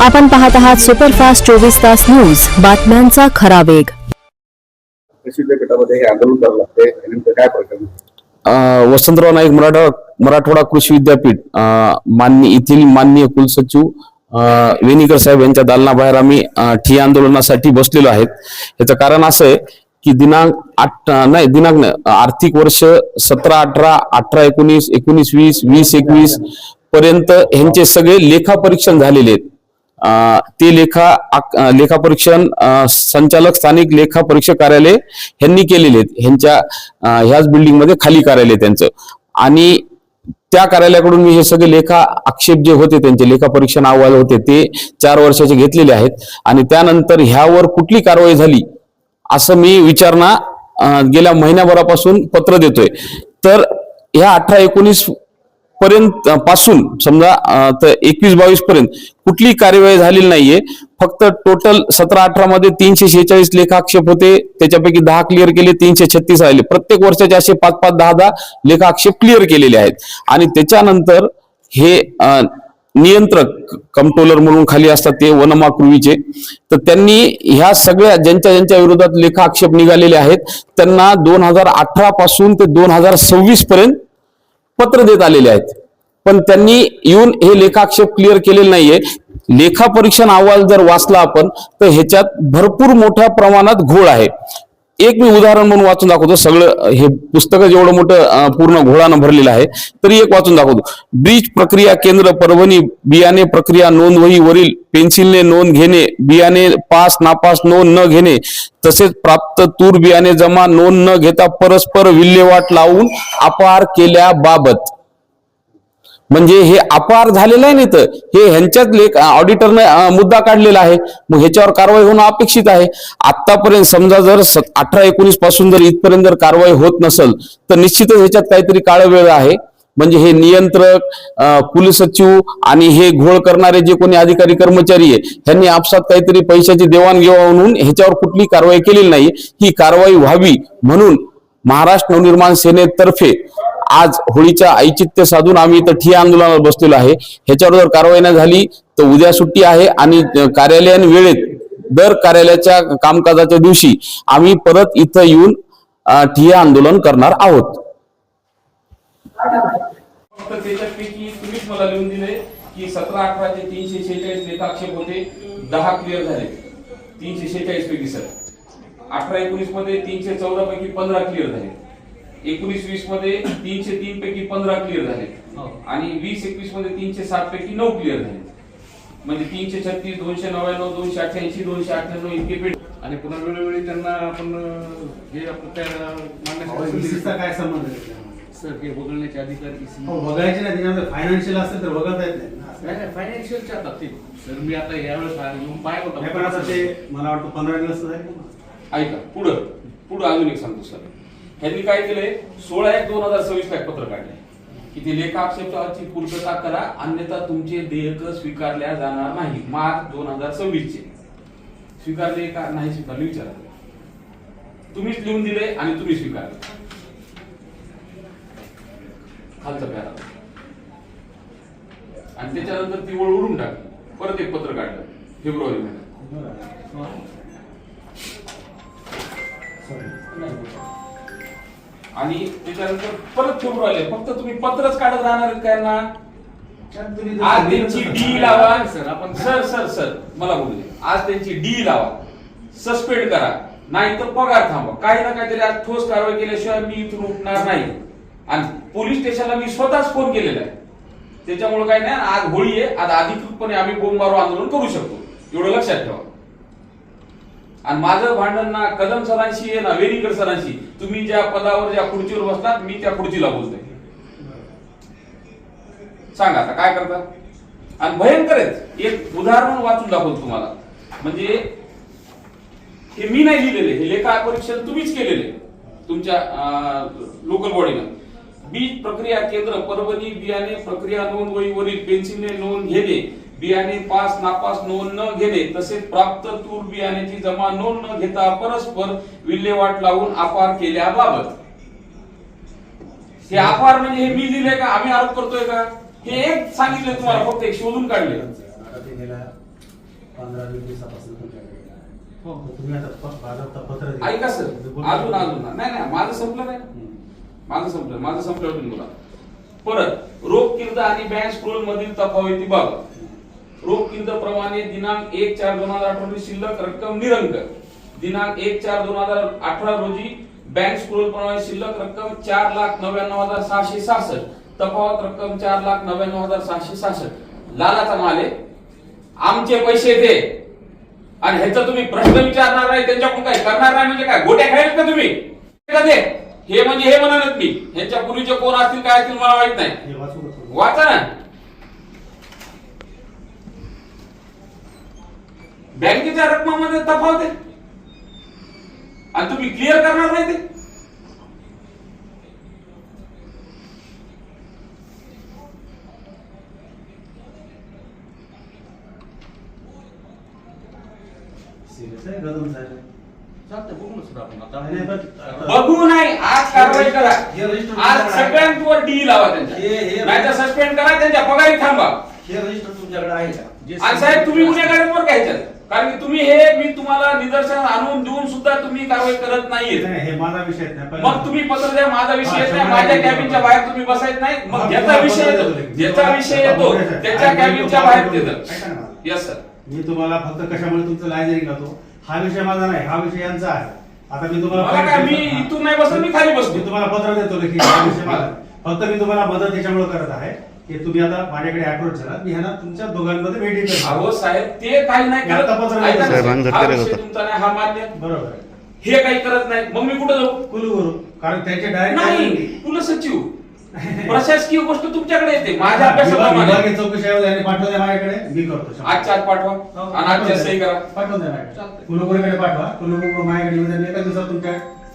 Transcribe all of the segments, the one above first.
आपण पाहत आहात सुपरफास्ट 24 तास न्यूज, बातम्यांचा खरा वेग. कृषी विद्यापीठामध्ये हे आंदोलन करावं लागते, नेमकं काय प्रकरण? वसंतराव नाईक मराठवाडा कृषी विद्यापीठ येथील माननीय कुलसचिव वेणीकर साहेब यांच्या दालनाबाहेर आम्ही ठिय्या आंदोलनासाठी बसलेलो आहेत. याचं कारण असं आहे की दिनांक आर्थिक वर्ष 17-18, 18-19, 19-20, 20-21 पर्यंत यांचे सगळे लेखापरीक्षण झालेले आहेत. ते लेखापरीक्षण संचालक स्थानिक लेखा परीक्षक कार्यालय यांनी केलेले आहेत. ह्यांच्या ह्याच बिल्डिंग मध्ये खाली कार्यालय त्यांचं, आणि त्या कार्यालयाकडून मी हे सगळे लेखा आक्षेप जे होते, त्यांचे लेखा परीक्षण अहवाल होते, ते 4 वर्षाचे घेतलेले आहेत. आणि त्यानंतर ह्यावर कुठली कारवाई झाली असं मी विचारणा गेल्या महिन्याभरापासून पत्र देतोय. तर ह्या 18-19 पर्यंत पासून समजा तर 21-22 पर्यंत कुठली कार्यवाही झालेली नाहीये. फक्त टोटल 17-18 मध्ये 346 लेखाक्षेप होते, त्याच्यापैकी 10 क्लिअर केले, 336 राहिले. प्रत्येक वर्षाचे असे 5-5, 10-10 लेखाक्षेप क्लिअर केलेले आहेत. आणि त्याच्यानंतर हे नियंत्रक कंट्रोलर म्हणून खाली असतात ते वनमाकृवीचे, तर त्यांनी ह्या सगळ्या ज्यांच्या विरोधात लेखाक्षेप निघालेले आहेत त्यांना 2018 पासून ते 2026 पर्यंत पत्र देत आलेले आहेत. पण त्यांनी येऊन हे लेखाक्षेप क्लिअर केलेले नाहीये. लेखापरीक्षण अहवाल जर वाचला आपण तर ह्याच्यात भरपूर मोठ्या प्रमाणात घोळ आहे. एक मी उदाहरण म्हणून वाचून दाखवतो. सगळं हे पुस्तक जेवढं मोठं पूर्ण घोळानं भरलेलं आहे, तरी एक वाचून दाखवतो. बीज प्रक्रिया केंद्र परभणी, बियाणे प्रक्रिया नोंद वही वरील पेन्सिलने नोंद घेणे, बियाणे पास नापास नोंद न घेणे, तसेच प्राप्त तूर बियाणे जमा नोंद न घेता परस्पर विल्हेवाट लावून अपहार केल्याबाबत. म्हणजे हे अपहार झालेलं आहे, नाही तर हे ह्यांच्यात ऑडिटरने मुद्दा काढलेला आहे. मग ह्याच्यावर कारवाई होणं अपेक्षित आहे. आतापर्यंत समजा जर 18-19 पासून जर इथपर्यंत जर कारवाई होत नसेल तर निश्चितच ह्याच्यात काहीतरी काळं वेळ आहे. म्हणजे हे नियंत्रक, कुलसचिव आणि हे घोळ करणारे जे कोणी अधिकारी कर्मचारी आहे, ह्यांनी आपसात काहीतरी पैशाची देवाणघेवाण म्हणून ह्याच्यावर कुठली कारवाई केलेली नाही. ही कारवाई व्हावी म्हणून महाराष्ट्र नवनिर्माण सेनेतर्फे आज होळीच्या औचित्य साधून आम्ही इथं ठिय्या आंदोलनावर बसलेलो आहे. ह्याच्यावर जर कारवाई नाही झाली तर उद्या सुट्टी आहे, आणि कार्यालयाने वेळेत दर कार्यालयाच्या कामकाजाच्या दिवशी आम्ही परत इथं येऊन ठिय्या आंदोलन करणार आहोत. त्याच्यापैकी तुम्हीच मला लिहून दिले की 17-18 चे 346 लेखाक्षेप होते, 10 क्लिअर झाले 346 पैकी. सर 18-19 मध्ये 314 पैकी 15 क्लिअर झाले, 19-20 मध्ये 303 पैकी 15 क्लिअर झाले, आणि 20-21 मध्ये 307 पैकी 9 क्लिअर झाले. म्हणजे 336, 299, 288, 298 इतके पेट. आणि पुन्हा वेळोवेळी त्यांना आपण हे मान्य काय संबंध आहे सर, हे बघण्याचे अधिकारी बघायचे नाही, त्याच्यामध्ये फायनान्शियल असेल तर बघता येत नाही. फायनान्शियलच्या बाबतीत सर मी आता यावेळेस पाहिलं होतं, पण आता ते मला वाटतं 15 दिवस आहे. ऐका पुढं अजून एक सांगतो सर. ह्यांनी काय केलंय, 16/1/2026 ला पत्र काढले की ते लेखाक्षेपाची पूर्तता करा, अन्यथा तुमचे देयक स्वीकारल्या जाणार नाही. मार्च 2026 चे स्वीकारले का नाही स्वीकारले विचारा. तुम्हीच लिहून दिले आणि तुम्ही स्वीकारले. खालचा पॅरा. आणि त्याच्यानंतर ती वळ उडून टाकली. परत एक पत्र काढलं फेब्रुवारी मध्ये. आणि त्याच्यानंतर परत फेब्रुवारी. फक्त तुम्ही पत्रच काढत राहणार काय ना? आज त्यांची डी लावा. सर मला बोलू दे. आज त्यांची डी लावा, सस्पेंड करा, नाही तर पगार थांबवा. काही ना काहीतरी आज ठोस कारवाई केल्याशिवाय मी इथून उठणार नाही. आणि पोलीस स्टेशनला मी स्वतःच फोन केलेला आहे. त्याच्यामुळे काय नाही, आज होळी आहे, आज अधिकृतपणे आम्ही बोंबारो आंदोलन करू शकतो, एवढं लक्षात ठेवा. आणि माझं भांडण ना कदम सरांशी आहे ना वेणीकर सरांशी. तुम्ही ज्या पदावर ज्या खुर्चीवर बसतात मी त्या खुर्चीला बोलतोय. सांगा आता काय करता. आणि भयंकरच एक उदाहरण वाचून दाखवतो तुम्हाला. म्हणजे हे मी नाही लिहिलेले, हे लेखा परीक्षण तुम्हीच केलेले तुमच्या लोकल बॉडीनं. बीज प्रक्रिया केंद्र परभणी, बियाणे प्रक्रिया नोंद वही वरील पेन्सिलने नोंद घेणे, बियाणे पास नापास नोंद न घेणे, तसेच प्राप्त तूर बियाण्याची जमा नोंद न घेता परस्पर विल्हेवाट लावून अपहार केल्याबाबत. हे अपहार म्हणजे हे मी लिहिले का, आम्ही आरोप करतोय का? हे एक सांगितलं तुम्हाला, फक्त एक शोधून काढले. 15-20 दिवसापासून तुमच्याकडे हो तुम्ही आता बाजारात पत्र दिलं. ऐका सर, अजून नाही माझं संपलं नाही. माझं संपलं तुम्ही बोला. परत रोख किर्द आणि बँक स्क्रोल मधील तफावती बाबत रोख किर्द प्रमाणे दिनांक 1/4/2018 रोजी शिल्लक रक्कम निरंक. दिनांक 1/4/2018 रोजी बँक स्क्रोल प्रमाणे शिल्लक रक्कम 4,99,666. तफावत रक्कम 4,99,666. लालाचा माल आहे, आमचे पैसे दे. आणि ह्याचा तुम्ही प्रश्न विचारणार नाही, त्यांच्याकडून काय करणार नाही म्हणजे काय गोट्या खायला का तुम्ही? दे हे म्हणजे हे म्हणत मी. ह्याच्या पूर्वीचे कोण असतील काय असतील मला माहित नाही. हे वाचू का थोडं? वाचा ना. बँकेच्या रकमामध्ये तफावत आहे आणि तुम्ही क्लिअर करणार नाही ते. सिरियस आहे कदम साहेब. चालतंय, बघू ना सर आपण आता. नाही, पण- बघू नाही, आज कारवाई करा. हे रजिस्टर आज तुमच्याकडे आहे. सगळ्यांवर डी लावा त्यांच्या, हे- नाहीतर सस्पेंड करा, त्यांच्या पगारी थांबा. हे रजिस्टर तुमच्याकडे आहे का? आणि साहेब तुम्ही गुन्हेगारांवर घ्यायच्यात, कारण की तुम्ही हे मी तुम्हाला निदर्शन आणून देऊन सुद्धा तुम्ही कारवाई करत नाहीये. नाही, हे माझा विषय नाही. मग तुम्ही पत्र द्या, माझा विषय हा, येत नाही, शंभर माझ्या टक्के कॅबिनच्या बरोबर. बाहेर तुम्ही बसायत नाही. मग हा, ज्याचा मी विषय तुम्हाला येतो, पत्र देतो. ज्याचा विषय येतो बरोबर आहे. त्याच्या आणि कॅबिनच्या मी बाहेर तुम्हाला देतं. ऐका ना मला. Yes sir. मी तुम्हाला फक्त कशामुळे तुमचं लायझरिंग करतो, हा विषय माझा नाही, हा विषय यांचा आहे. आता मी मला काय, मी तुम्हाला इथून नाही बसत, मी खाली बसतो. मी तुम्हाला पत्र देतो की हा विषय माझा आहे. फक्त मी तुम्हाला मदत याच्यामुळे करत आहे की तुम्ही आता माझ्याकडे अप्रोच झाला, मी ह्यांना तुमच्या दोघांमध्ये वेटिंग करतो. अहो साहेब, ते काही नाही मी आता करत. पत्र ऐका ना, देतो. हा विषय तुमचा नाही, हा मान्य. बरोबर आहे. हे काही करत नाही, मग मी कुठं जाऊ? कुलगुरू, कारण त्यांचे डायरेक्ट नाही, कुलसचिव प्रशासकीय गोष्ट तुमच्याकडे येते, माझ्या अभ्यासाप्रमाणे. विभागीय चौकशी यांनी पाठवून द्या माझ्याकडे, मी करतो. आजच्या आज पाठवा हो, आणि आजच्या सही करा. पाठवून द्या माझ्याकडे. कुलगुरूकडे पाठवा, कुलगुरू माझ्याकडे येऊन द्या. एका दिवसात तुमच्या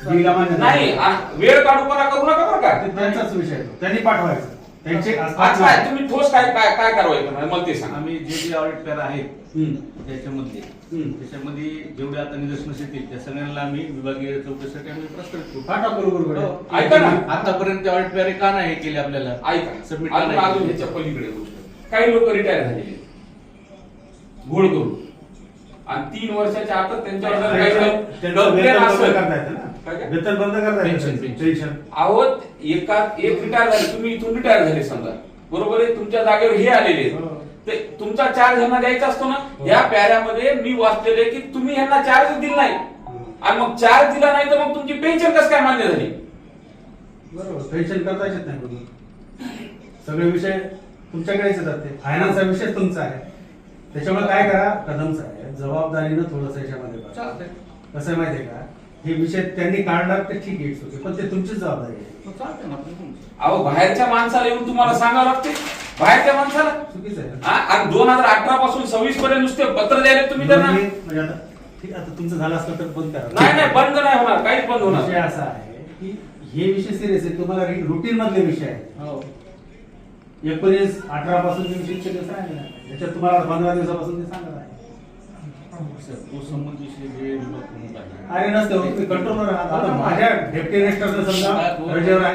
डीलला मान्य नाही, वेळ काढूपणा करू नका बरं का. ते त्यांचाच विषय आहे तो. त्यांनी पाठवायचं. त्यांचे आज काय तुम्ही ठोस काय काय काय कारवाई करणार मला ते सांगा. आम्ही जे ऑडिट पॅर आहेत हम्म. त्याच्यामध्ये जेवढे आता निदर्शनास येतील त्या सगळ्यांना आम्ही विभागीय चौकशीसाठी आम्ही प्रस्तुत करू. पाठवा कुलगुरूकडे. हो. ऐका ना. आतापर्यंत ऑडिट पॅर का नाही केले आपल्याला? ऐका, Submit अजून करायचं. अजून ह्याच्या पलीकडे गोष्ट. काही लोक रिटायर झालेले घोळ करून आणि 3 वर्षाच्या आतच त्यांच्यावर जर काही त्यांचं complaint वेतन बंद असेल- करता येतं ना. काय काय? वेतन बंद करता पेन्शन, येतं. पेन्शन. पेन्शन. अहो एक रिटायर झाले, तुम्ही इथून रिटायर झाले समजा, बरोबर आहे, तुमच्या जागेवर हे आलेले आहेत. हो. ते तुमचा चार्ज ह्यांना द्यायचा असतो ना. या प्याऱ्यामध्ये मी वाचलेले की तुम्ही ह्यांना चार्ज दिला नाही आणि मग चार्ज दिला नाही तर मग तुमची पेन्शन कसं काय मान्य झाली? बरोबर, पेन्शन करता येत नाही बरोबर. सगळे विषय तुमच्याकडेच येतात. ते फायनान्सचा विषय तुमचा आहे. त्याच्यामुळे काय करा कदम साहेब, जबाबदारीनं थोडंसं याच्यामध्ये बघा. चालतंय. कसं आहे माहितीये का, हे विषय त्यांनी काढला ते ठीक आहे, it's okay. पण ते तुमचीच जबाबदारी आहे. हो, चालतंय ना, आपण बघू. अहो बाहेरच्या माणसाला येऊन तुम्हाला सांगावं लागते, बाहेरच्या माणसाला. चुकीचं आहे. हा? आणि 2018 पासून 26 पर्यंत नुसते पत्र द्यायला तुम्ही त्यांना. म्हणजे आता ठीक, आता तुमचं झालं असलं तर बंद करा. नाही नाही, बंद नाही होणार, काहीच बंद होणार विषय असा आहे की हे विषय सिरियस आहे. तुम्हाला रुटीन मधले विषय आहेत. हो. 19-18 पासून जे विषय ते सांगितलं आहे. त्याच्यात तुम्हाला 15 दिवसापासून ते सांगत आहे. तो संबंध विषय जे विभाग प्रमुख आहे. अरे नसते, तुम्ही कंट्रोलर आहात. आता माझ्या डेप्टी रेजिस्टर समजा रजेवर आहे.